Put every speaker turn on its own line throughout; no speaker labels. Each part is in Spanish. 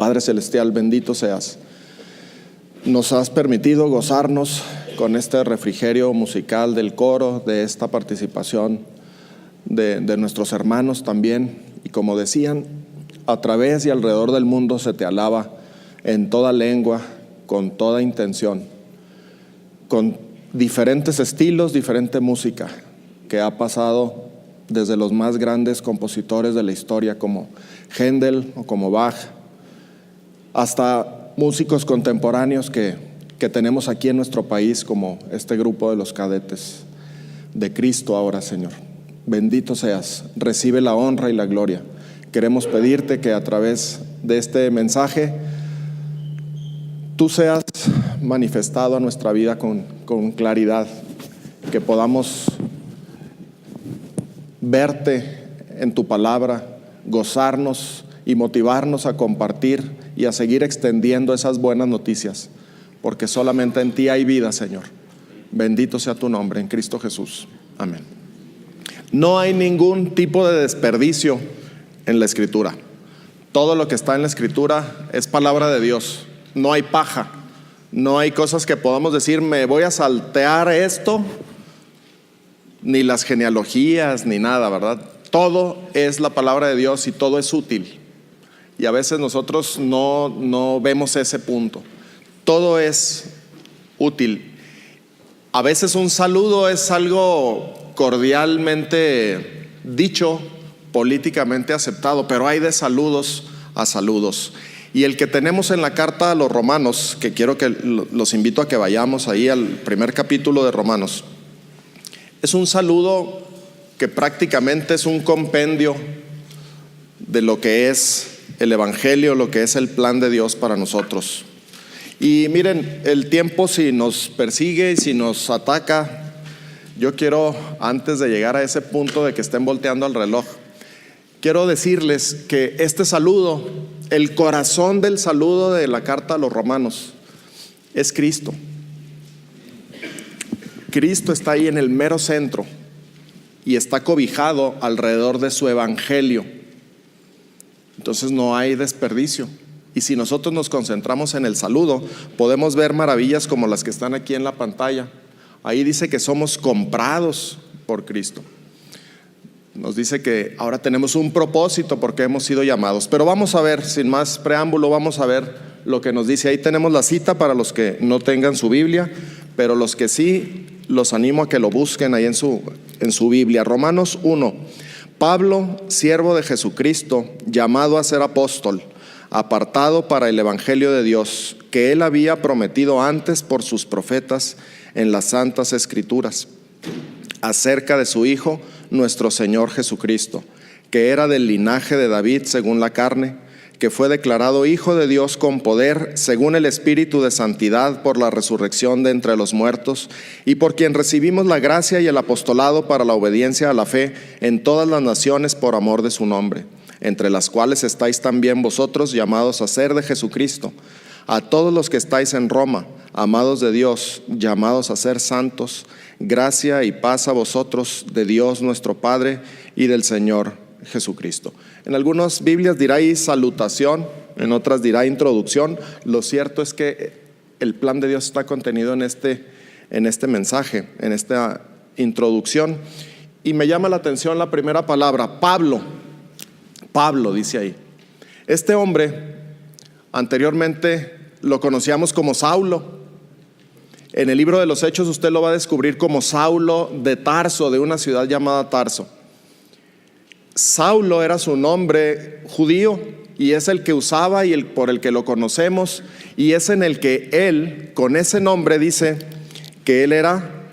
Padre Celestial, bendito seas. Nos has permitido gozarnos con este refrigerio musical del coro, de esta participación de nuestros hermanos también. Y como decían, a través y alrededor del mundo se te alaba en toda lengua, con toda intención, con diferentes estilos, diferente música que ha pasado desde los más grandes compositores de la historia como Händel o como Bach, hasta músicos contemporáneos que tenemos aquí en nuestro país, como este grupo de los Cadetes de Cristo ahora, Señor. Bendito seas, recibe la honra y la gloria. Queremos pedirte que a través de este mensaje tú seas manifestado a nuestra vida con claridad, que podamos verte en tu palabra, gozarnos y motivarnos a compartir y a seguir extendiendo esas buenas noticias, porque solamente en ti hay vida, Señor. Bendito sea tu nombre, en Cristo Jesús. Amén. No hay ningún tipo de desperdicio en la Escritura. Todo lo que está en la Escritura es palabra de Dios. No hay paja, no hay cosas que podamos decir, me voy a saltear esto, ni las genealogías, ni nada, ¿verdad? Todo es la palabra de Dios y todo es útil. Y a veces nosotros no vemos ese punto. Todo es útil. A veces un saludo es algo cordialmente dicho, políticamente aceptado, pero hay de saludos a saludos. Y el que tenemos en la carta a los Romanos, que quiero que los invito a que vayamos ahí al primer capítulo de Romanos, es un saludo que prácticamente es un compendio de lo que es el Evangelio, lo que es el plan de Dios para nosotros. Y miren, el tiempo si nos persigue y si nos ataca, yo quiero, antes de llegar a ese punto de que estén volteando al reloj, quiero decirles que este saludo, el corazón del saludo de la carta a los Romanos, es Cristo. Cristo está ahí en el mero centro y está cobijado alrededor de su evangelio. Entonces no hay desperdicio. Y si nosotros nos concentramos en el saludo, podemos ver maravillas como las que están aquí en la pantalla. Ahí dice que somos comprados por Cristo. Nos dice que ahora tenemos un propósito porque hemos sido llamados. Pero vamos a ver, sin más preámbulo, vamos a ver lo que nos dice. Ahí tenemos la cita para los que no tengan su Biblia, pero los que sí, los animo a que lo busquen ahí en su Biblia. Romanos 1. Pablo, siervo de Jesucristo, llamado a ser apóstol, apartado para el evangelio de Dios, que él había prometido antes por sus profetas en las santas escrituras, acerca de su Hijo, nuestro Señor Jesucristo, que era del linaje de David según la carne, que fue declarado Hijo de Dios con poder según el Espíritu de santidad por la resurrección de entre los muertos, y por quien recibimos la gracia y el apostolado para la obediencia a la fe en todas las naciones por amor de su nombre, entre las cuales estáis también vosotros, llamados a ser de Jesucristo. A todos los que estáis en Roma, amados de Dios, llamados a ser santos, gracia y paz a vosotros de Dios nuestro Padre y del Señor Jesucristo. En algunas Biblias dirá ahí salutación, en otras dirá introducción. Lo cierto es que el plan de Dios está contenido en este mensaje, en esta introducción. Y me llama la atención la primera palabra, Pablo. Pablo dice ahí. Este hombre anteriormente lo conocíamos como Saulo. En el libro de los Hechos usted lo va a descubrir como Saulo de Tarso, de una ciudad llamada Tarso. Saulo era su nombre judío y es el que usaba y por el que lo conocemos, y es en el que él, con ese nombre, dice que él era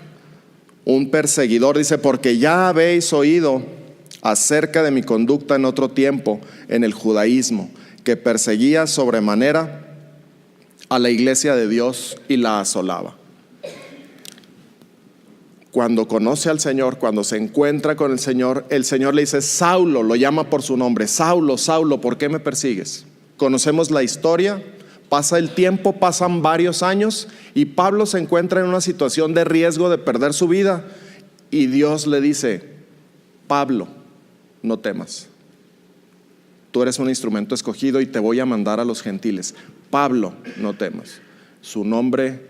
un perseguidor. Dice, porque ya habéis oído acerca de mi conducta en otro tiempo en el judaísmo, que perseguía sobremanera a la iglesia de Dios y la asolaba. Cuando conoce al Señor, cuando se encuentra con el Señor le dice, Saulo, lo llama por su nombre, Saulo, Saulo, ¿por qué me persigues? Conocemos la historia, pasa el tiempo, pasan varios años y Pablo se encuentra en una situación de riesgo de perder su vida y Dios le dice, Pablo, no temas. tú eres un instrumento escogido y te voy a mandar a los gentiles. Pablo, no temas, su nombre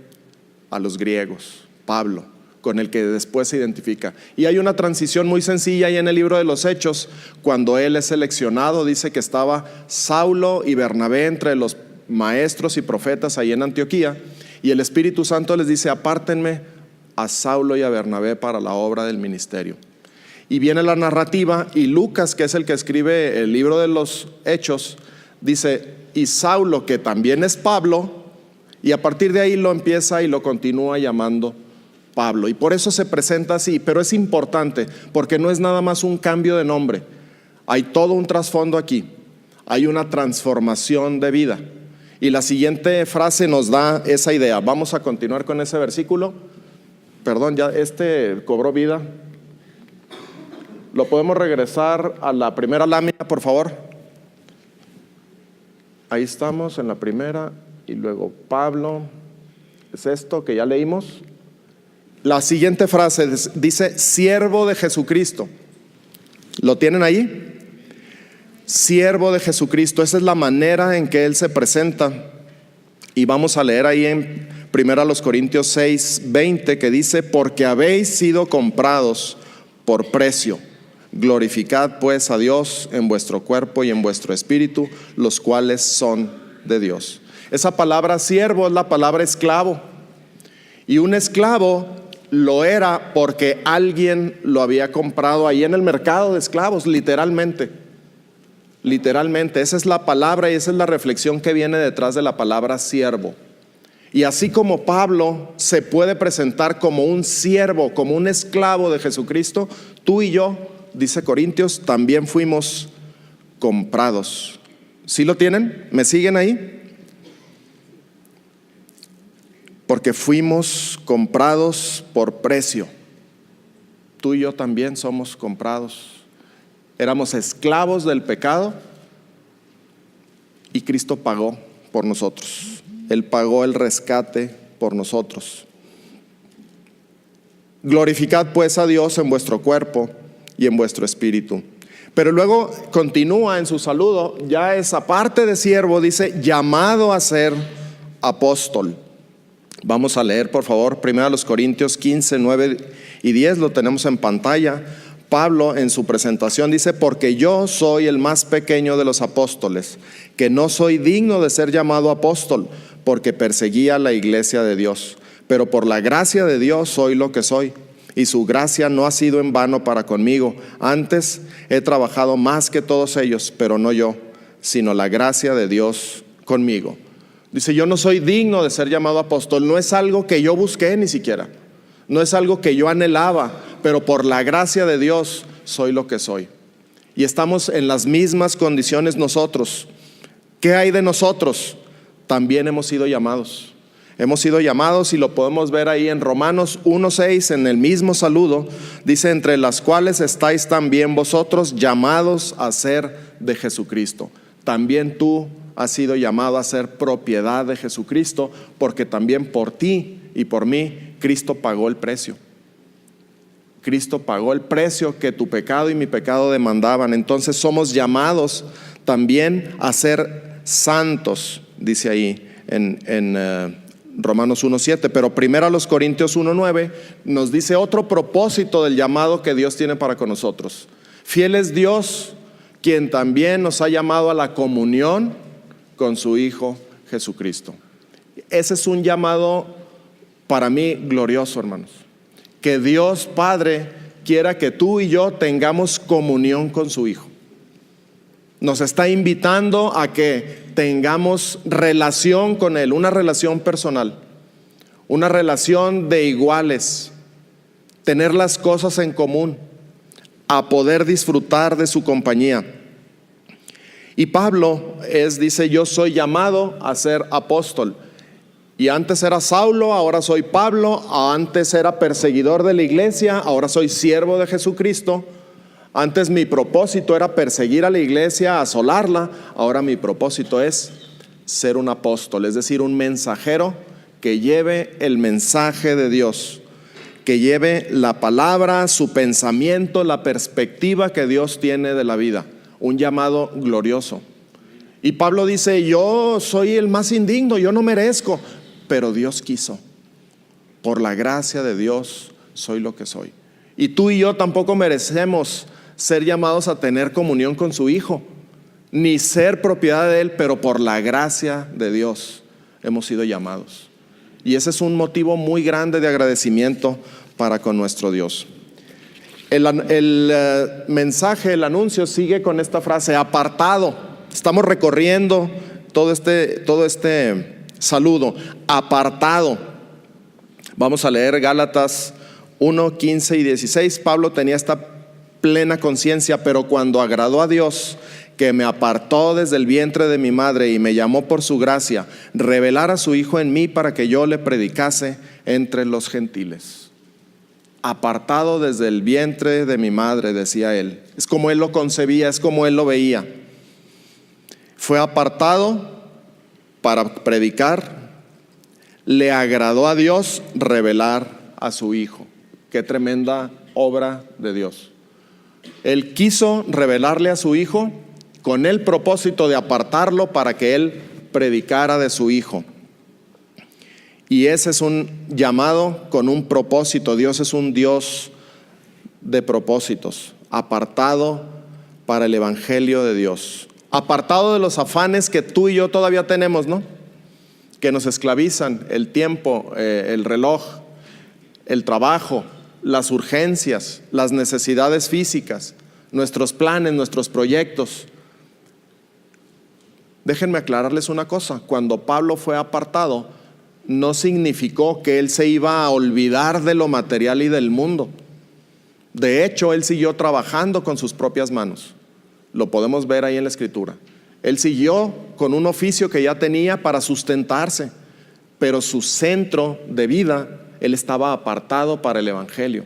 a los griegos, Pablo, con el que después se identifica. Y hay una transición muy sencilla ahí en el libro de los Hechos, cuando él es seleccionado. Dice que estaba Saulo y Bernabé entre los maestros y profetas ahí en Antioquía, y el Espíritu Santo les dice: apártenme a Saulo y a Bernabé para la obra del ministerio. Y viene la narrativa, y Lucas, que es el que escribe el libro de los Hechos, dice: y Saulo, que también es Pablo, y a partir de ahí lo empieza y lo continúa llamando Pablo. Y por eso se presenta así. Pero es importante, porque no es nada más un cambio de nombre, hay todo un trasfondo aquí, hay una transformación de vida. Y la siguiente frase nos da esa idea. Vamos a continuar con ese versículo. Perdón, ya cobró vida. ¿Lo podemos regresar a la primera lámina, por favor? Ahí estamos en la primera. Y luego Pablo, es esto que ya leímos. La siguiente frase dice: siervo de Jesucristo. ¿Lo tienen ahí? Siervo de Jesucristo. Esa es la manera en que él se presenta. Y vamos a leer ahí en 1 Corintios 6, 20, que dice: porque habéis sido comprados por precio. Glorificad pues a Dios en vuestro cuerpo y en vuestro espíritu, los cuales son de Dios. Esa palabra siervo es la palabra esclavo. Y un esclavo lo era porque alguien lo había comprado ahí en el mercado de esclavos, literalmente. Literalmente, esa es la palabra y esa es la reflexión que viene detrás de la palabra siervo. Y así como Pablo se puede presentar como un siervo, como un esclavo de Jesucristo, tú y yo, dice Corintios, también fuimos comprados. ¿Sí lo tienen? ¿Me siguen ahí? Porque fuimos comprados por precio. Tú y yo también somos comprados. Éramos esclavos del pecado y Cristo pagó por nosotros. Él pagó el rescate por nosotros. Glorificad pues a Dios en vuestro cuerpo y en vuestro espíritu. Pero luego continúa en su saludo, ya esa parte de siervo, dice: llamado a ser apóstol. Vamos a leer, por favor, 1 Corintios 15, 9 y 10, lo tenemos en pantalla. Pablo en su presentación dice: porque yo soy el más pequeño de los apóstoles, que no soy digno de ser llamado apóstol, porque perseguía la iglesia de Dios. Pero por la gracia de Dios soy lo que soy, y su gracia no ha sido en vano para conmigo. Antes he trabajado más que todos ellos, pero no yo, sino la gracia de Dios conmigo. Dice: yo no soy digno de ser llamado apóstol. No es algo que yo busqué ni siquiera, no es algo que yo anhelaba, pero por la gracia de Dios soy lo que soy. Y estamos en las mismas condiciones nosotros. ¿Qué hay de nosotros? También hemos sido llamados. Hemos sido llamados, y lo podemos ver ahí en Romanos 1:6, en el mismo saludo. Dice: entre las cuales estáis también vosotros, llamados a ser de Jesucristo. También tú has sido llamado a ser propiedad de Jesucristo, porque también por ti y por mí Cristo pagó el precio. Cristo pagó el precio que tu pecado y mi pecado demandaban. Entonces somos llamados también a ser santos, dice ahí en Romanos 1:7. Pero 1 Corintios 1:9 nos dice otro propósito del llamado que Dios tiene para con nosotros. Fiel es Dios, quien también nos ha llamado a la comunión con su Hijo Jesucristo. Ese es un llamado para mí glorioso, hermanos. Que Dios Padre quiera que tú y yo tengamos comunión con su Hijo. Nos está invitando a que tengamos relación con Él, una relación personal, una relación de iguales, tener las cosas en común, a poder disfrutar de su compañía. Y Pablo dice: yo soy llamado a ser apóstol. Y antes era Saulo, ahora soy Pablo. Antes era perseguidor de la iglesia, ahora soy siervo de Jesucristo. Antes mi propósito era perseguir a la iglesia, asolarla. Ahora mi propósito es ser un apóstol, es decir, un mensajero que lleve el mensaje de Dios, que lleve la palabra, su pensamiento, la perspectiva que Dios tiene de la vida. un llamado glorioso. Y Pablo dice, yo soy el más indigno, yo no merezco, pero Dios quiso. Por la gracia de Dios soy lo que soy. Y tú y yo tampoco merecemos ser llamados a tener comunión con su Hijo, ni ser propiedad de Él, pero por la gracia de Dios hemos sido llamados. Y ese es un motivo muy grande de agradecimiento para con nuestro Dios. El mensaje, el anuncio sigue con esta frase, apartado. Estamos recorriendo todo este saludo, apartado. Vamos a leer Gálatas 1, 15 y 16. Pablo tenía esta plena conciencia, pero cuando agradó a Dios, que me apartó desde el vientre de mi madre y me llamó por su gracia, revelar a su Hijo en mí para que yo le predicase entre los gentiles. Apartado desde el vientre de mi madre, decía él. Es como él lo concebía, es como él lo veía. Fue apartado para predicar. Le agradó a Dios revelar a su Hijo. Qué tremenda obra de Dios. Él quiso revelarle a su Hijo con el propósito de apartarlo para que él predicara de su Hijo. Y ese es un llamado con un propósito. Dios es un Dios de propósitos, apartado para el evangelio de Dios, apartado de los afanes que tú y yo todavía tenemos, ¿no? Que nos esclavizan, el tiempo, el reloj, el trabajo, las urgencias, las necesidades físicas, nuestros planes, nuestros proyectos. Déjenme aclararles una cosa, cuando Pablo fue apartado, no significó que él se iba a olvidar de lo material y del mundo. De hecho, él siguió trabajando con sus propias manos. Lo podemos ver ahí en la Escritura. Él siguió con un oficio que ya tenía para sustentarse, pero su centro de vida, él estaba apartado para el evangelio.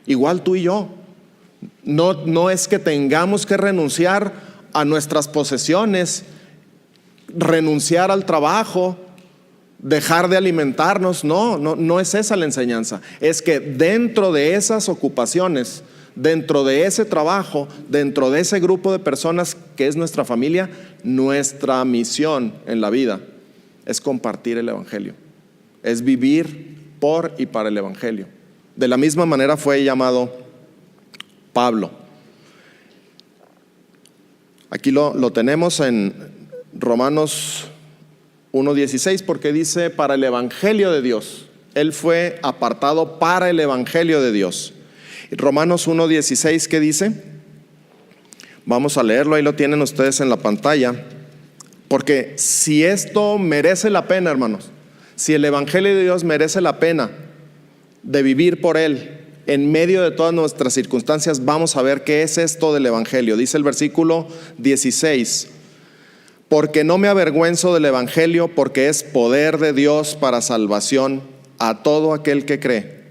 Igual tú y yo. No es que tengamos que renunciar a nuestras posesiones, renunciar al trabajo, dejar de alimentarnos. No es esa la enseñanza. Es que dentro de esas ocupaciones, dentro de ese trabajo, dentro de ese grupo de personas que es nuestra familia, nuestra misión en la vida es compartir el evangelio, es vivir por y para el evangelio. De la misma manera fue llamado Pablo. Aquí lo tenemos en Romanos 1:16, porque dice para el evangelio de Dios. Él fue apartado para el evangelio de Dios. Romanos 1:16, ¿qué dice? Vamos a leerlo, ahí lo tienen ustedes en la pantalla. Porque si esto merece la pena, hermanos, si el evangelio de Dios merece la pena de vivir por él en medio de todas nuestras circunstancias, vamos a ver qué es esto del evangelio. Dice el versículo 16: porque no me avergüenzo del evangelio, porque es poder de Dios para salvación a todo aquel que cree,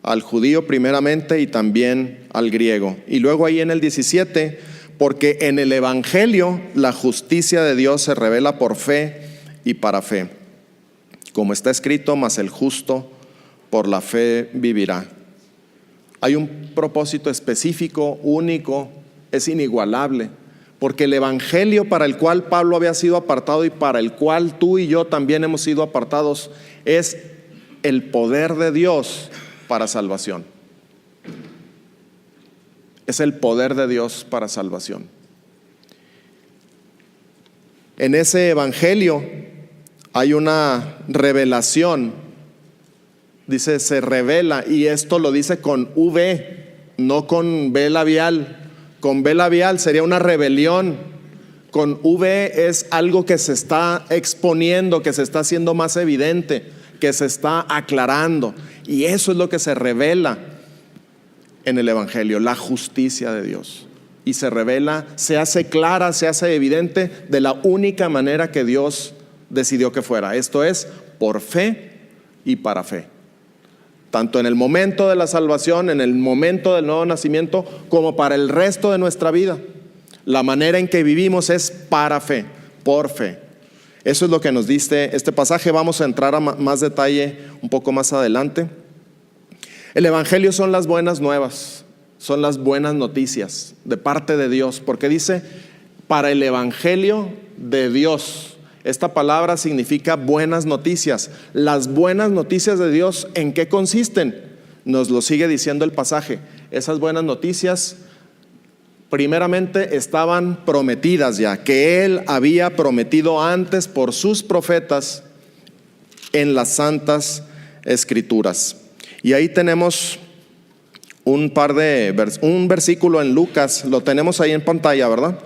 al judío primeramente y también al griego. Y luego ahí en el 17, porque en el evangelio la justicia de Dios se revela por fe y para fe, como está escrito, mas el justo por la fe vivirá. Hay un propósito específico, único, es inigualable, porque el evangelio para el cual Pablo había sido apartado y para el cual tú y yo también hemos sido apartados es el poder de Dios para salvación. Es el poder de Dios para salvación. En ese evangelio hay una revelación. Dice, se revela, y esto lo dice con V, no con B labial. Con B labial sería una rebelión. Con V es algo que se está exponiendo, que se está haciendo más evidente, que se está aclarando. Y eso es lo que se revela en el evangelio, la justicia de Dios. Y se revela, se hace clara, se hace evidente de la única manera que Dios decidió que fuera. Esto es por fe y para fe. Tanto en el momento de la salvación, en el momento del nuevo nacimiento, como para el resto de nuestra vida. La manera en que vivimos es para fe, por fe. Eso es lo que nos dice este pasaje. Vamos a entrar a más detalle un poco más adelante. El evangelio son las buenas nuevas, son las buenas noticias de parte de Dios, porque dice para el evangelio de Dios. Esta palabra significa buenas noticias. Las buenas noticias de Dios, ¿en qué consisten? Nos lo sigue diciendo el pasaje. Esas buenas noticias primeramente estaban prometidas ya, que Él había prometido antes por sus profetas en las santas escrituras. Y ahí tenemos un versículo en Lucas, lo tenemos ahí en pantalla, ¿verdad?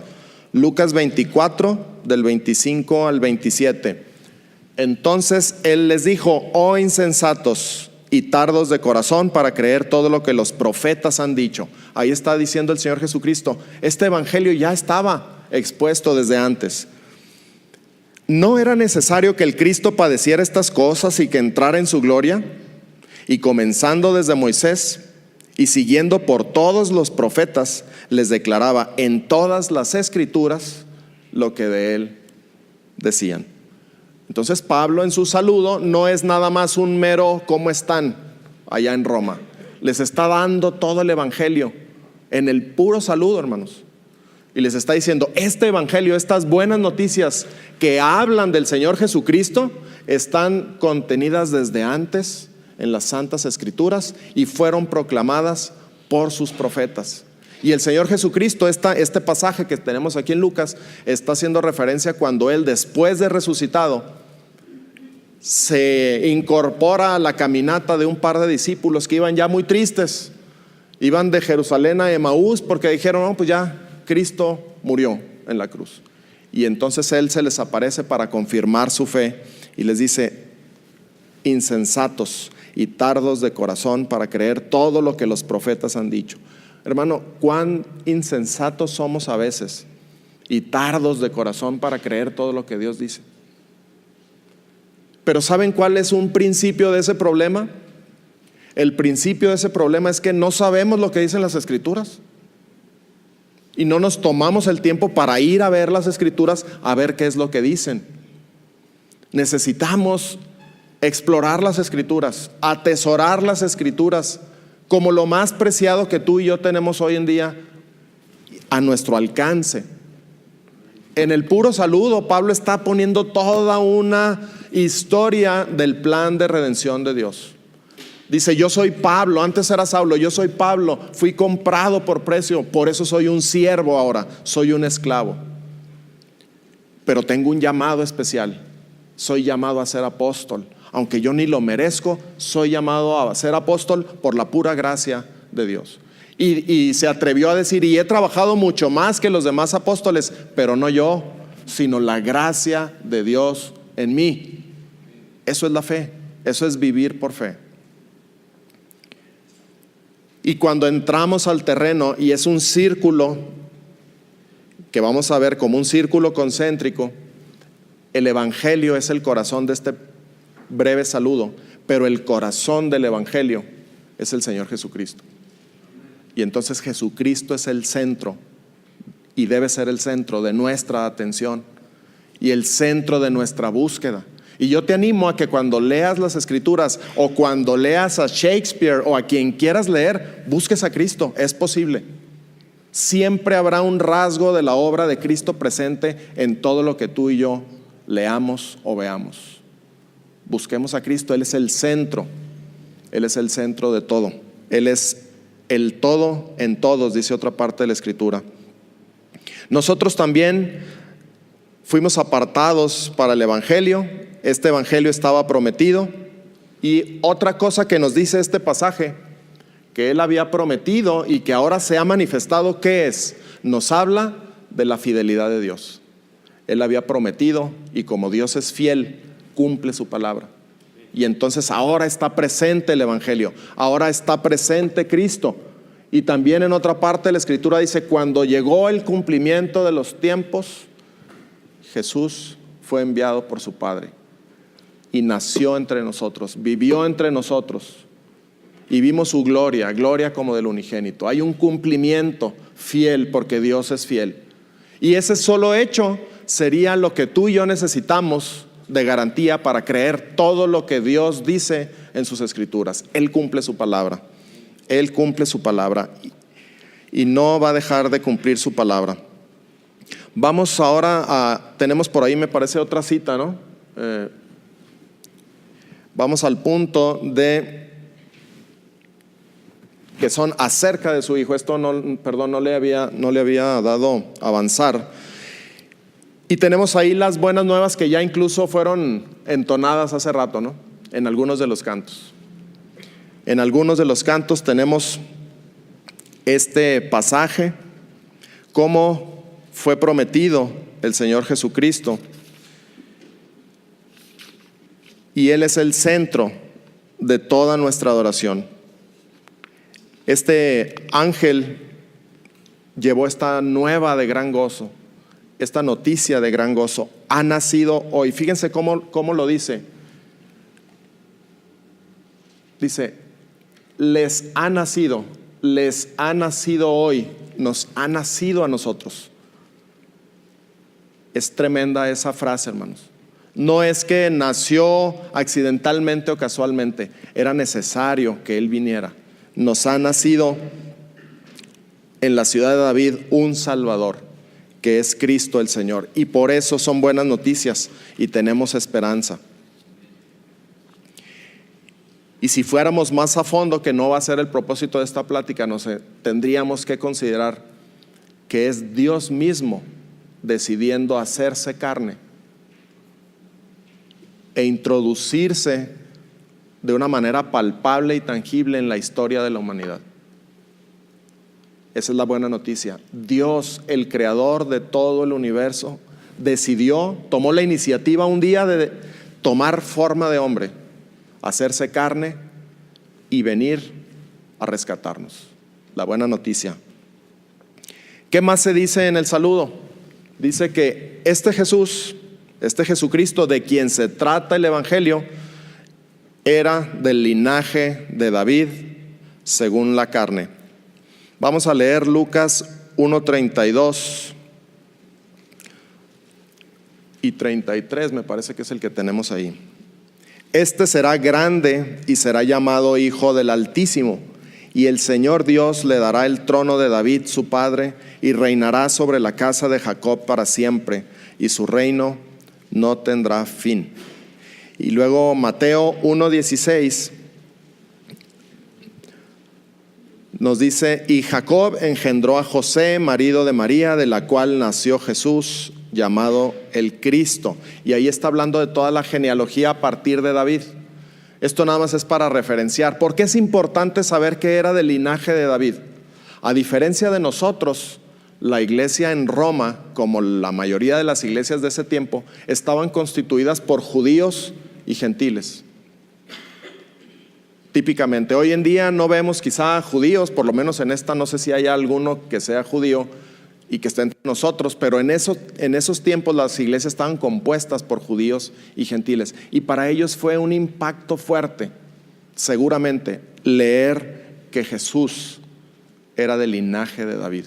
Lucas 24, del 25 al 27. Entonces Él les dijo: oh insensatos y tardos de corazón para creer todo lo que los profetas han dicho. Ahí está diciendo el Señor Jesucristo, este evangelio ya estaba expuesto desde antes. ¿No era necesario que el Cristo padeciera estas cosas y que entrara en su gloria? Y comenzando desde Moisés y siguiendo por todos los profetas, les declaraba en todas las escrituras lo que de él decían. Entonces Pablo en su saludo no es nada más un mero ¿cómo están? Allá en Roma. Les está dando todo el evangelio en el puro saludo, hermanos. Y les está diciendo, este evangelio, estas buenas noticias que hablan del Señor Jesucristo, están contenidas desde antes en las santas escrituras y fueron proclamadas por sus profetas. Y el Señor Jesucristo, este pasaje que tenemos aquí en Lucas, está haciendo referencia cuando Él, después de resucitado, se incorpora a la caminata de un par de discípulos que iban ya muy tristes. Iban de Jerusalén a Emaús porque dijeron, no, pues ya Cristo murió en la cruz. Y entonces Él se les aparece para confirmar su fe y les dice, insensatos y tardos de corazón para creer todo lo que los profetas han dicho. Hermano, cuán insensatos somos a veces y tardos de corazón para creer todo lo que Dios dice. Pero ¿saben cuál es un principio de ese problema? El principio de ese problema es que no sabemos lo que dicen las escrituras y no nos tomamos el tiempo para ir a ver las escrituras, a ver qué es lo que dicen. Necesitamos explorar las escrituras, atesorar las escrituras como lo más preciado que tú y yo tenemos hoy en día a nuestro alcance. En el puro saludo, Pablo está poniendo toda una historia del plan de redención de Dios. Dice, yo soy Pablo, antes era Saulo, yo soy Pablo, fui comprado por precio, por eso soy un siervo ahora, soy un esclavo. Pero tengo un llamado especial, soy llamado a ser apóstol. Aunque yo ni lo merezco, soy llamado a ser apóstol por la pura gracia de Dios. Y se atrevió a decir, y he trabajado mucho más que los demás apóstoles, pero no yo, sino la gracia de Dios en mí. Eso es la fe, eso es vivir por fe. Y cuando entramos al terreno, y es un círculo, que vamos a ver como un círculo concéntrico, el evangelio es el corazón de este breve saludo, pero el corazón del evangelio es el Señor Jesucristo. Y entonces Jesucristo es el centro y debe ser el centro de nuestra atención y el centro de nuestra búsqueda. Y yo te animo a que cuando leas las escrituras o cuando leas a Shakespeare o a quien quieras leer, busques a Cristo. Es posible. Siempre habrá un rasgo de la obra de Cristo presente en todo lo que tú y yo leamos o veamos. Busquemos a Cristo, Él es el centro. Él es el centro de todo. Él es el todo en todos, dice otra parte de la escritura. Nosotros también fuimos apartados para el evangelio. Este evangelio estaba prometido. Y otra cosa que nos dice este pasaje, que Él había prometido y que ahora se ha manifestado, ¿qué es? Nos habla de la fidelidad de Dios. Él había prometido y como Dios es fiel, cumple su palabra. Y entonces ahora está presente el evangelio, ahora está presente Cristo. Y también en otra parte de la escritura dice, cuando llegó el cumplimiento de los tiempos, Jesús fue enviado por su Padre y nació entre nosotros, vivió entre nosotros y vimos su gloria, gloria como del unigénito. Hay un cumplimiento fiel porque Dios es fiel. Y ese solo hecho sería lo que tú y yo necesitamos de garantía para creer todo lo que Dios dice en sus escrituras. Él cumple su palabra. Él cumple su palabra y no va a dejar de cumplir su palabra. Vamos ahora tenemos por ahí me parece otra cita, ¿no? Vamos al punto de que son acerca de su hijo. Esto no le había dado avanzar. Y tenemos ahí las buenas nuevas que ya incluso fueron entonadas hace rato, ¿no? En algunos de los cantos. En algunos de los cantos tenemos este pasaje, cómo fue prometido el Señor Jesucristo. Y Él es el centro de toda nuestra adoración. Este ángel llevó esta nueva de gran gozo, esta noticia de gran gozo. Ha nacido hoy. Fíjense cómo lo dice. Dice, les ha nacido hoy, nos ha nacido a nosotros. Es tremenda esa frase, hermanos. No es que nació accidentalmente o casualmente, era necesario que Él viniera. Nos ha nacido en la ciudad de David un Salvador, que es Cristo el Señor. Y por eso son buenas noticias y tenemos esperanza. Y si fuéramos más a fondo, que no va a ser el propósito de esta plática, tendríamos que considerar que es Dios mismo decidiendo hacerse carne e introducirse de una manera palpable y tangible en la historia de la humanidad. Esa es la buena noticia. Dios, el creador de todo el universo, tomó la iniciativa un día de tomar forma de hombre, hacerse carne y venir a rescatarnos. La buena noticia. ¿Qué más se dice en el saludo? Dice que este Jesucristo de quien se trata el Evangelio era del linaje de David según la carne. Vamos a leer Lucas 1:32 y 33, me parece que es el que tenemos ahí. Este será grande y será llamado Hijo del Altísimo, y el Señor Dios le dará el trono de David su padre, y reinará sobre la casa de Jacob para siempre, y su reino no tendrá fin. Y luego Mateo 1:16 nos dice, y Jacob engendró a José, marido de María, de la cual nació Jesús, llamado el Cristo. Y ahí está hablando de toda la genealogía a partir de David. Esto nada más es para referenciar. ¿Por qué es importante saber que era del linaje de David? A diferencia de nosotros, la iglesia en Roma, como la mayoría de las iglesias de ese tiempo, estaban constituidas por judíos y gentiles. Típicamente, hoy en día no vemos quizá judíos, por lo menos en esta no sé si hay alguno que sea judío y que esté entre nosotros, pero en esos tiempos las iglesias estaban compuestas por judíos y gentiles, y para ellos fue un impacto fuerte, seguramente, leer que Jesús era del linaje de David,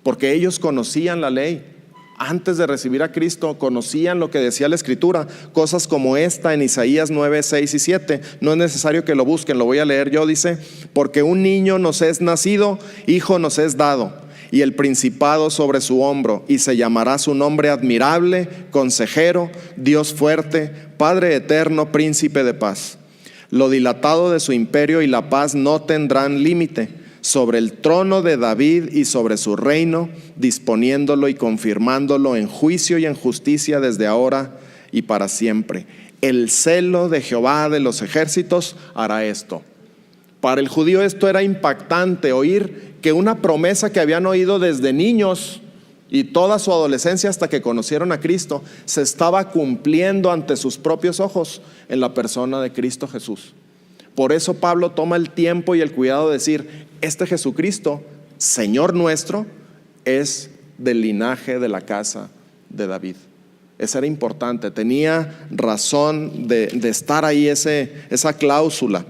porque ellos conocían la ley. Antes de recibir a Cristo, conocían lo que decía la Escritura, cosas como esta en Isaías 9, 6 y 7. No es necesario que lo busquen, lo voy a leer yo. Dice, porque un niño nos es nacido, hijo nos es dado, y el principado sobre su hombro, y se llamará su nombre admirable, consejero, Dios fuerte, Padre eterno, príncipe de paz. Lo dilatado de su imperio y la paz no tendrán límite sobre el trono de David y sobre su reino, disponiéndolo y confirmándolo en juicio y en justicia desde ahora y para siempre. El celo de Jehová de los ejércitos hará esto. Para el judío esto era impactante, oír que una promesa que habían oído desde niños y toda su adolescencia hasta que conocieron a Cristo, se estaba cumpliendo ante sus propios ojos en la persona de Cristo Jesús. Por eso Pablo toma el tiempo y el cuidado de decir, este Jesucristo, Señor nuestro, es del linaje de la casa de David. Eso era importante, tenía razón de estar ahí esa cláusula.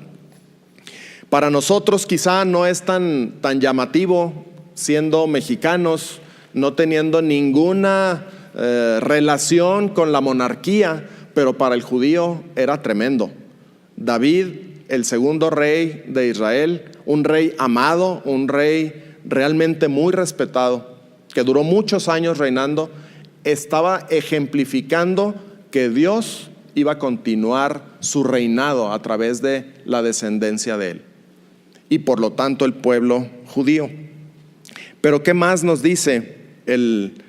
Para nosotros quizá no es tan llamativo, siendo mexicanos, no teniendo ninguna relación con la monarquía, pero para el judío era tremendo. David, el segundo rey de Israel, un rey amado, un rey realmente muy respetado, que duró muchos años reinando, estaba ejemplificando que Dios iba a continuar su reinado a través de la descendencia de él y por lo tanto el pueblo judío. Pero ¿qué más nos dice el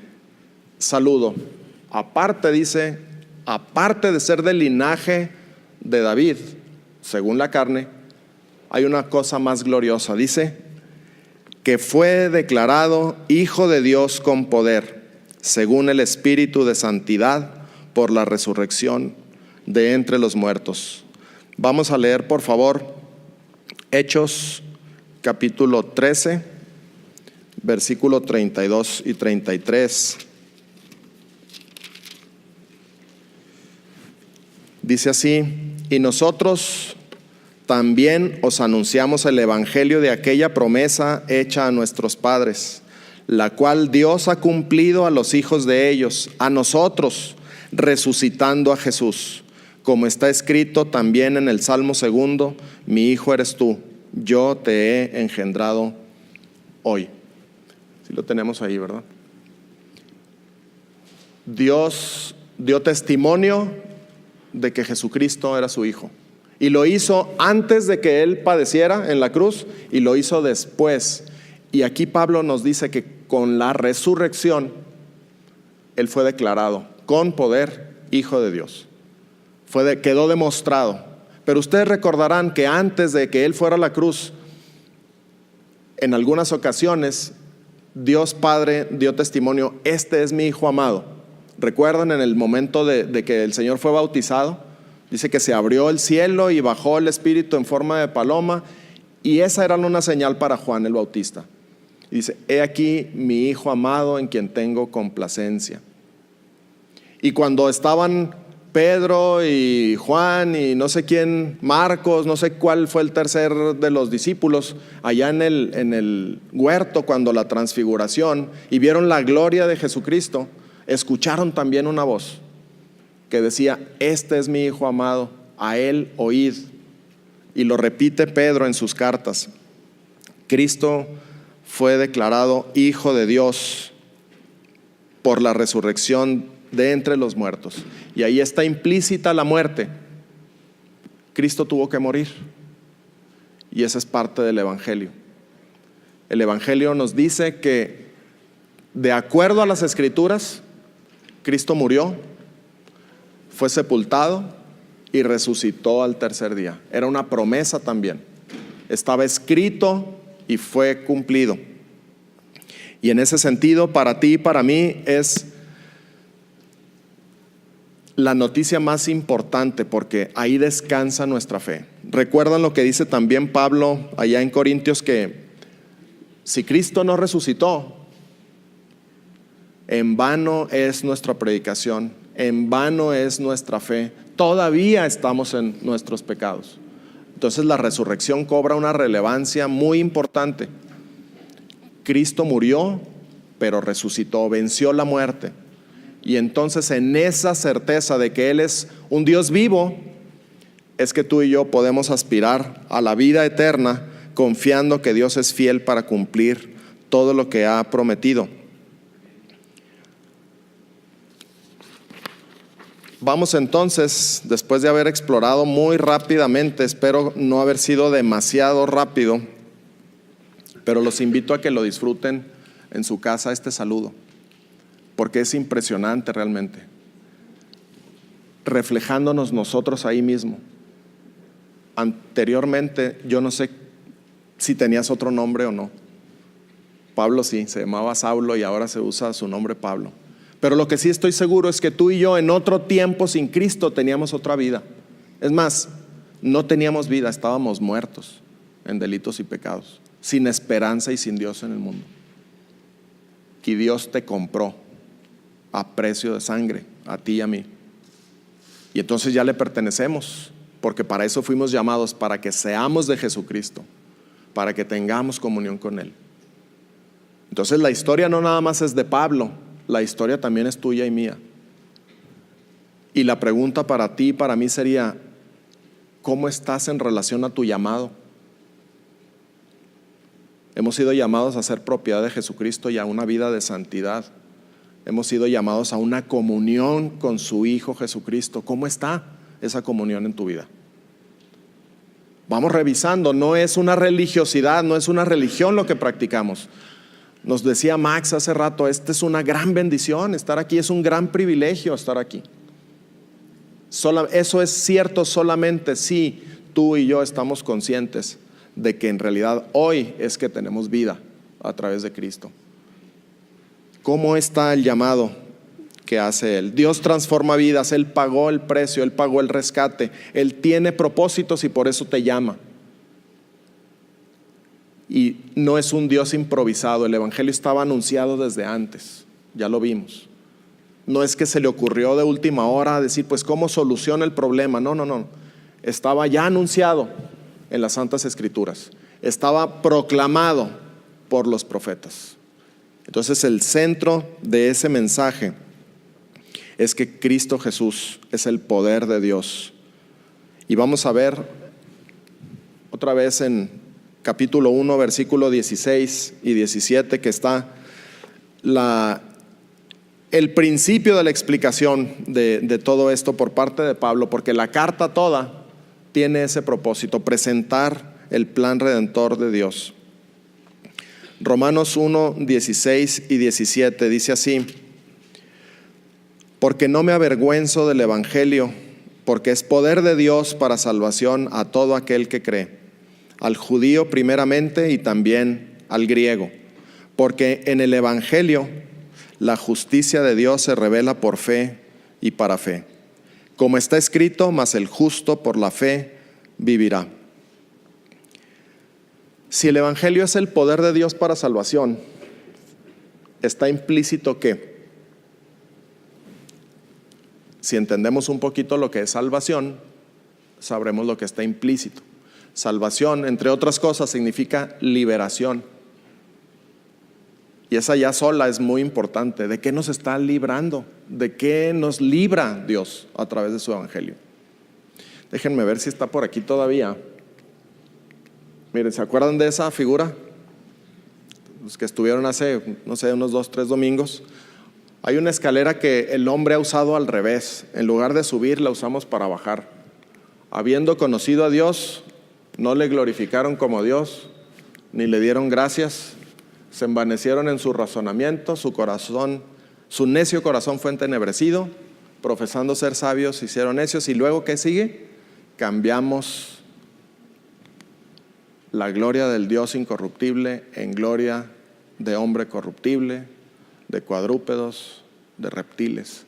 saludo? Aparte, dice, aparte de ser del linaje de David, según la carne, hay una cosa más gloriosa. Dice que fue declarado Hijo de Dios con poder, según el Espíritu de santidad, por la resurrección de entre los muertos. Vamos a leer, por favor, Hechos capítulo 13, versículo 32 y 33. Dice así: y nosotros también os anunciamos el evangelio de aquella promesa hecha a nuestros padres, la cual Dios ha cumplido a los hijos de ellos, a nosotros, resucitando a Jesús, como está escrito también en el Salmo 2: mi hijo eres tú, yo te he engendrado hoy. Sí lo tenemos ahí, ¿verdad? Dios dio testimonio de que Jesucristo era su hijo, y lo hizo antes de que él padeciera en la cruz, y lo hizo después. Y aquí Pablo nos dice que con la resurrección él fue declarado con poder Hijo de Dios. Quedó demostrado. Pero ustedes recordarán que antes de que él fuera a la cruz, en algunas ocasiones Dios Padre dio testimonio: este es mi hijo amado. ¿Recuerdan en el momento de que el Señor fue bautizado? Dice que se abrió el cielo y bajó el Espíritu en forma de paloma, y esa era una señal para Juan el Bautista. Y dice: he aquí mi hijo amado en quien tengo complacencia. Y cuando estaban Pedro y Juan y no sé quién, Marcos, no sé cuál fue el tercer de los discípulos, allá en el huerto, cuando la transfiguración, y vieron la gloria de Jesucristo, escucharon también una voz que decía: este es mi hijo amado, a él oíd. Y lo repite Pedro en sus cartas. Cristo fue declarado Hijo de Dios por la resurrección de entre los muertos, y ahí está implícita la muerte. Cristo tuvo que morir, y esa es parte del evangelio. El evangelio nos dice que, de acuerdo a las escrituras, Cristo murió, fue sepultado y resucitó al tercer día. Era una promesa también, estaba escrito y fue cumplido. Y en ese sentido, para ti y para mí, es la noticia más importante, porque ahí descansa nuestra fe. ¿Recuerdan lo que dice también Pablo allá en Corintios? Que si Cristo no resucitó, en vano es nuestra predicación, en vano es nuestra fe, todavía estamos en nuestros pecados. Entonces la resurrección cobra una relevancia muy importante. Cristo murió, pero resucitó, venció la muerte. Y entonces, en esa certeza de que Él es un Dios vivo, es que tú y yo podemos aspirar a la vida eterna, confiando que Dios es fiel para cumplir todo lo que ha prometido. Vamos entonces, después de haber explorado muy rápidamente, espero no haber sido demasiado rápido, pero los invito a que lo disfruten en su casa, este saludo, porque es impresionante realmente, reflejándonos nosotros ahí mismo. Anteriormente, yo no sé si tenías otro nombre o no. Pablo sí, se llamaba Saulo y ahora se usa su nombre Pablo. Pero lo que sí estoy seguro es que tú y yo en otro tiempo sin Cristo teníamos otra vida. Es más, no teníamos vida, estábamos muertos en delitos y pecados, sin esperanza y sin Dios en el mundo. Y Dios te compró a precio de sangre, a ti y a mí. Y entonces ya le pertenecemos, porque para eso fuimos llamados, para que seamos de Jesucristo, para que tengamos comunión con Él. Entonces la historia no nada más es de Pablo, la historia también es tuya y mía. Y la pregunta para ti y para mí sería: ¿cómo estás en relación a tu llamado? Hemos sido llamados a ser propiedad de Jesucristo y a una vida de santidad. hemos sido llamados a una comunión con su Hijo Jesucristo. ¿Cómo está esa comunión en tu vida? Vamos revisando, no es una religiosidad, no es una religión lo que practicamos. Nos decía Max hace rato, esta es una gran bendición, estar aquí es un gran privilegio estar aquí. Eso es cierto solamente si tú y yo estamos conscientes de que en realidad hoy es que tenemos vida a través de Cristo. ¿Cómo está el llamado que hace Él? Dios transforma vidas, Él pagó el precio, Él pagó el rescate, Él tiene propósitos y por eso te llama. Y no es un Dios improvisado, el Evangelio estaba anunciado desde antes, ya lo vimos. No es que se le ocurrió de última hora decir, pues ¿cómo soluciona el problema? No. Estaba ya anunciado en las Santas Escrituras. Estaba proclamado por los profetas. Entonces el centro de ese mensaje es que Cristo Jesús es el poder de Dios. Y vamos a ver otra vez en capítulo 1, versículo 16 y 17, que está el principio de la explicación de todo esto por parte de Pablo, porque la carta toda tiene ese propósito, presentar el plan redentor de Dios. Romanos 1, 16 y 17 dice así: porque no me avergüenzo del Evangelio, porque es poder de Dios para salvación a todo aquel que cree, al judío primeramente y también al griego, porque en el Evangelio la justicia de Dios se revela por fe y para fe. Como está escrito, mas el justo por la fe vivirá. Si el Evangelio es el poder de Dios para salvación, está implícito que, si entendemos un poquito lo que es salvación, sabremos lo que está implícito. Salvación, entre otras cosas, significa liberación. Y esa ya sola es muy importante. ¿De qué nos está librando? ¿De qué nos libra Dios a través de su Evangelio? Déjenme ver si está por aquí todavía. Miren, ¿se acuerdan de esa figura? Los que estuvieron hace, no sé, unos 2, 3 domingos. Hay una escalera que el hombre ha usado al revés. En lugar de subir, la usamos para bajar. Habiendo conocido a Dios, no le glorificaron como Dios, ni le dieron gracias. Se envanecieron en su razonamiento, su necio corazón fue entenebrecido, profesando ser sabios, se hicieron necios. ¿Y luego qué sigue? Cambiamos la gloria del Dios incorruptible en gloria de hombre corruptible, de cuadrúpedos, de reptiles.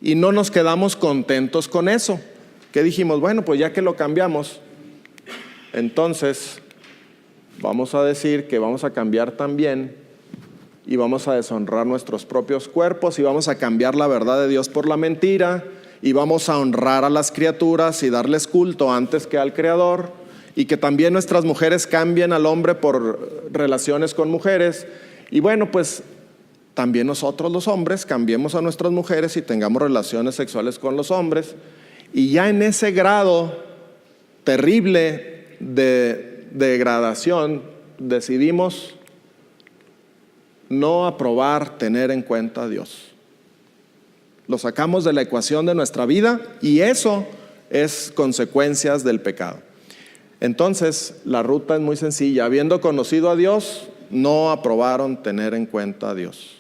Y no nos quedamos contentos con eso. ¿Qué dijimos? Bueno, pues ya que lo cambiamos, entonces vamos a decir que vamos a cambiar también y vamos a deshonrar nuestros propios cuerpos y vamos a cambiar la verdad de Dios por la mentira y vamos a honrar a las criaturas y darles culto antes que al Creador, y que también nuestras mujeres cambien al hombre por relaciones con mujeres. Y bueno, pues también nosotros los hombres cambiemos a nuestras mujeres y tengamos relaciones sexuales con los hombres. Y ya en ese grado terrible de degradación decidimos no aprobar tener en cuenta a Dios. Lo sacamos de la ecuación de nuestra vida y eso es consecuencias del pecado. Entonces la ruta es muy sencilla. Habiendo conocido a Dios, no aprobaron tener en cuenta a Dios.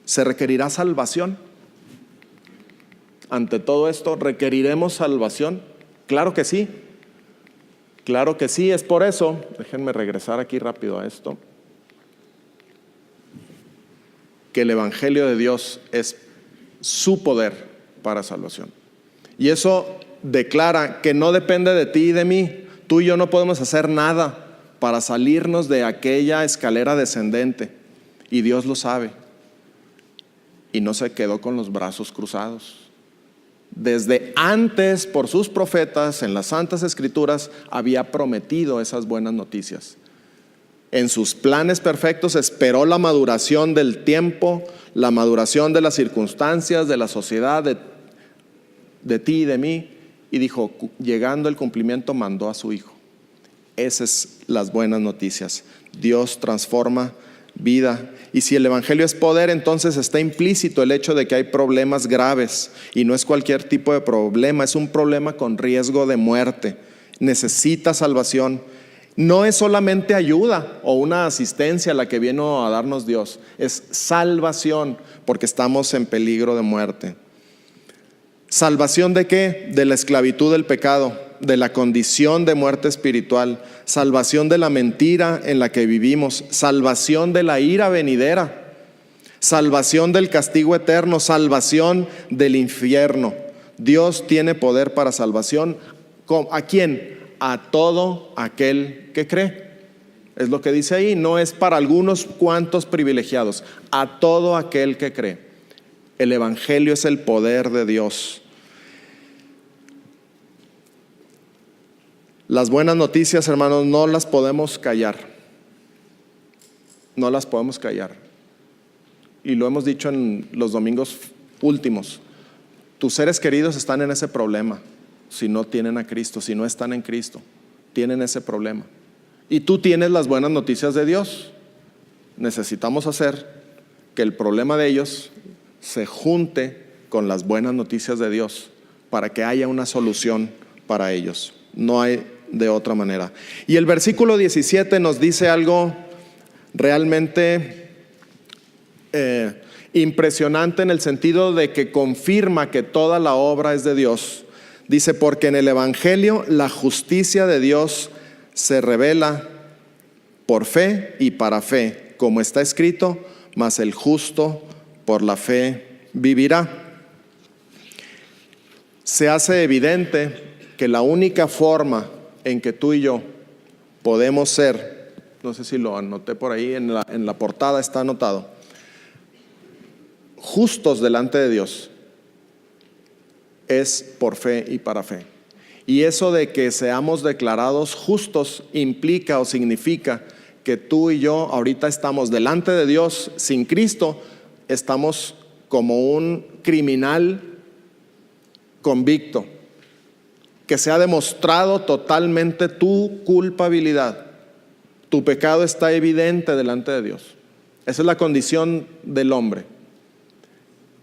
¿Se requerirá salvación? Ante todo esto, ¿requeriremos salvación? Claro que sí. Claro que sí. Es por eso, déjenme regresar aquí rápido a esto, que el Evangelio de Dios es su poder para salvación. Y eso declara que no depende de ti y de mí. Tú y yo no podemos hacer nada para salirnos de aquella escalera descendente. Y Dios lo sabe. Y no se quedó con los brazos cruzados. Desde antes, por sus profetas, en las Santas Escrituras, había prometido esas buenas noticias. En sus planes perfectos esperó la maduración del tiempo, la maduración de las circunstancias, de la sociedad, de ti y de mí, y dijo, llegando el cumplimiento, mandó a su Hijo. Esas son las buenas noticias. Dios transforma vida. Y si el evangelio es poder, entonces está implícito el hecho de que hay problemas graves, y no es cualquier tipo de problema, es un problema con riesgo de muerte. Necesita salvación. No es solamente ayuda o una asistencia la que vino a darnos Dios, es salvación, porque estamos en peligro de muerte. ¿Salvación de qué? De la esclavitud del pecado, de la condición de muerte espiritual, salvación de la mentira en la que vivimos, salvación de la ira venidera, salvación del castigo eterno, salvación del infierno. Dios tiene poder para salvación. ¿A quién? A todo aquel que cree. Es lo que dice ahí, no es para algunos cuantos privilegiados, a todo aquel que cree. El evangelio es el poder de Dios. Las buenas noticias, hermanos, no las podemos callar. No las podemos callar. Y lo hemos dicho en los domingos últimos. Tus seres queridos están en ese problema. Si no tienen a Cristo, si no están en Cristo, tienen ese problema. Y tú tienes las buenas noticias de Dios. Necesitamos hacer que el problema de ellos se junte con las buenas noticias de Dios para que haya una solución para ellos. No hay de otra manera. Y el versículo 17 nos dice algo realmente impresionante, en el sentido de que confirma que toda la obra es de Dios. Dice, porque en el evangelio la justicia de Dios se revela por fe y para fe, como está escrito, mas el justo por la fe vivirá. Se hace evidente que la única forma en que tú y yo podemos ser, no sé si lo anoté por ahí, en la portada está anotado, justos delante de Dios, es por fe y para fe. Y eso de que seamos declarados justos implica o significa que tú y yo ahorita estamos delante de Dios sin Cristo, estamos como un criminal convicto, que se ha demostrado totalmente tu culpabilidad. Tu pecado está evidente delante de Dios. Esa es la condición del hombre.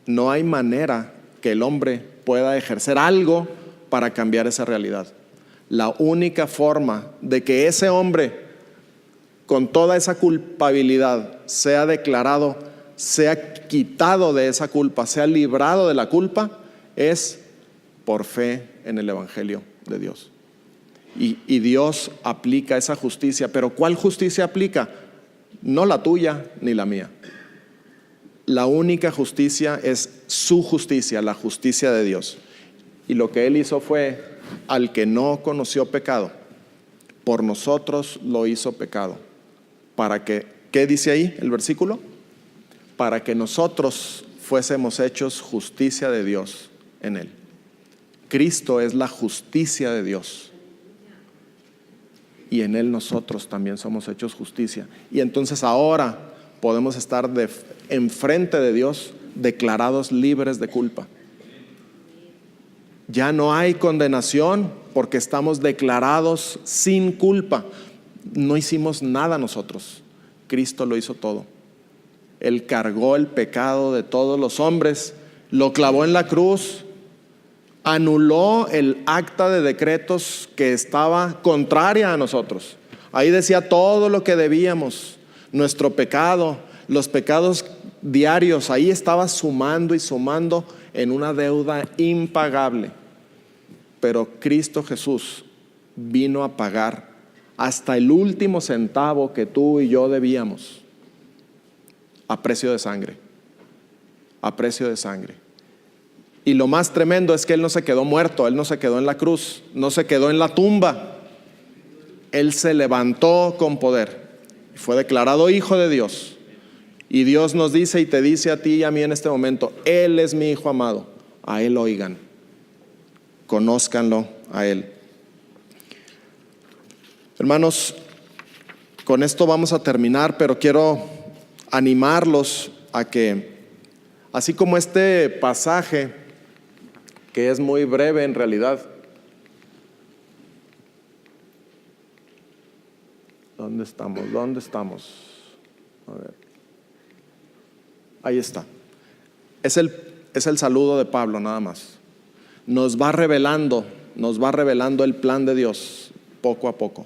No hay manera que el hombre pueda ejercer algo para cambiar esa realidad. La única forma de que ese hombre, con toda esa culpabilidad, sea declarado, sea quitado de esa culpa, sea librado de la culpa, es por fe en el evangelio de Dios. Y Dios aplica esa justicia. Pero ¿cuál justicia aplica? No la tuya ni la mía. La única justicia es su justicia, la justicia de Dios. Y lo que Él hizo fue, al que no conoció pecado, por nosotros lo hizo pecado. Para que, ¿qué dice ahí el versículo? Para que nosotros fuésemos hechos justicia de Dios en Él. Cristo es la justicia de Dios. Y en Él nosotros también somos hechos justicia. Y entonces ahora podemos estar enfrente de Dios declarados libres de culpa. Ya no hay condenación porque estamos declarados sin culpa. No hicimos nada nosotros. Cristo lo hizo todo. Él cargó el pecado de todos los hombres, lo clavó en la cruz, anuló el acta de decretos que estaba contraria a nosotros. Ahí decía todo lo que debíamos, nuestro pecado, los pecados diarios, ahí estaba sumando y sumando en una deuda impagable. Pero Cristo Jesús vino a pagar hasta el último centavo que tú y yo debíamos, a precio de sangre, a precio de sangre. Y lo más tremendo es que Él no se quedó muerto, Él no se quedó en la cruz, no se quedó en la tumba. Él se levantó con poder y fue declarado Hijo de Dios. Y Dios nos dice y te dice a ti y a mí en este momento, Él es mi Hijo amado, a Él oigan, conózcanlo a Él. Hermanos, con esto vamos a terminar, pero quiero animarlos a que, así como este pasaje, que es muy breve en realidad. ¿Dónde estamos? A ver. Ahí está. Es el saludo de Pablo nada más. Nos va revelando el plan de Dios poco a poco.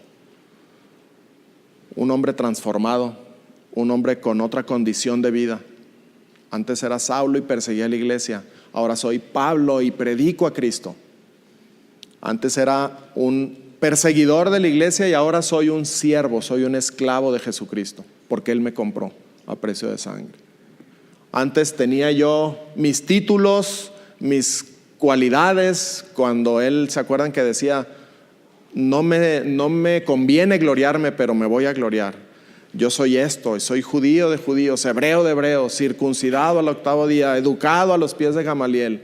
Un hombre transformado, un hombre con otra condición de vida. Antes era Saulo y perseguía a la iglesia. Ahora soy Pablo y predico a Cristo. Antes era un perseguidor de la iglesia y ahora soy un siervo, soy un esclavo de Jesucristo, porque Él me compró a precio de sangre. Antes tenía yo mis títulos, mis cualidades, cuando Él, ¿se acuerdan que decía? No me conviene gloriarme, pero me voy a gloriar. Yo soy esto, soy judío de judíos, hebreo de hebreos, circuncidado al 8º día, educado a los pies de Gamaliel.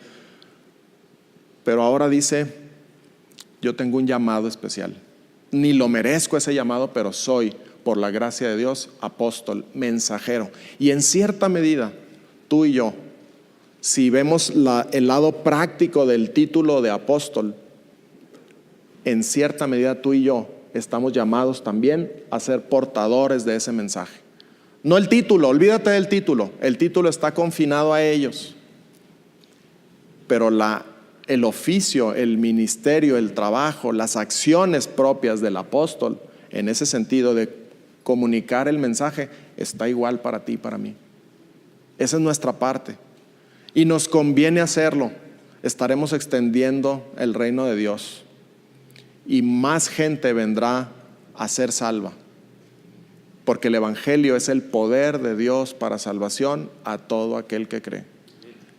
Pero ahora dice, yo tengo un llamado especial. Ni lo merezco ese llamado, pero soy, por la gracia de Dios, apóstol, mensajero. Y en cierta medida, tú y yo, si vemos el lado práctico del título de apóstol, en cierta medida tú y yo estamos llamados también a ser portadores de ese mensaje. No el título, olvídate del título. El título está confinado a ellos. Pero el oficio, el ministerio, el trabajo, las acciones propias del apóstol, en ese sentido de comunicar el mensaje, está igual para ti y para mí. Esa es nuestra parte. Y nos conviene hacerlo. Estaremos extendiendo el reino de Dios. Y más gente vendrá a ser salva. Porque el evangelio es el poder de Dios para salvación a todo aquel que cree.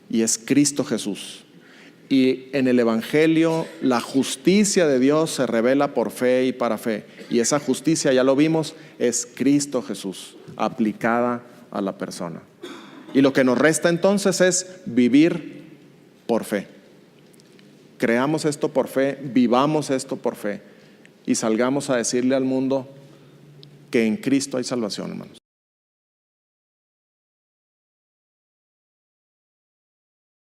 Y es Cristo Jesús. Y en el evangelio la justicia de Dios se revela por fe y para fe. Y esa justicia, ya lo vimos, es Cristo Jesús, aplicada a la persona. Y lo que nos resta entonces es vivir por fe. Creamos esto por fe, vivamos esto por fe y salgamos a decirle al mundo que en Cristo hay salvación, hermanos.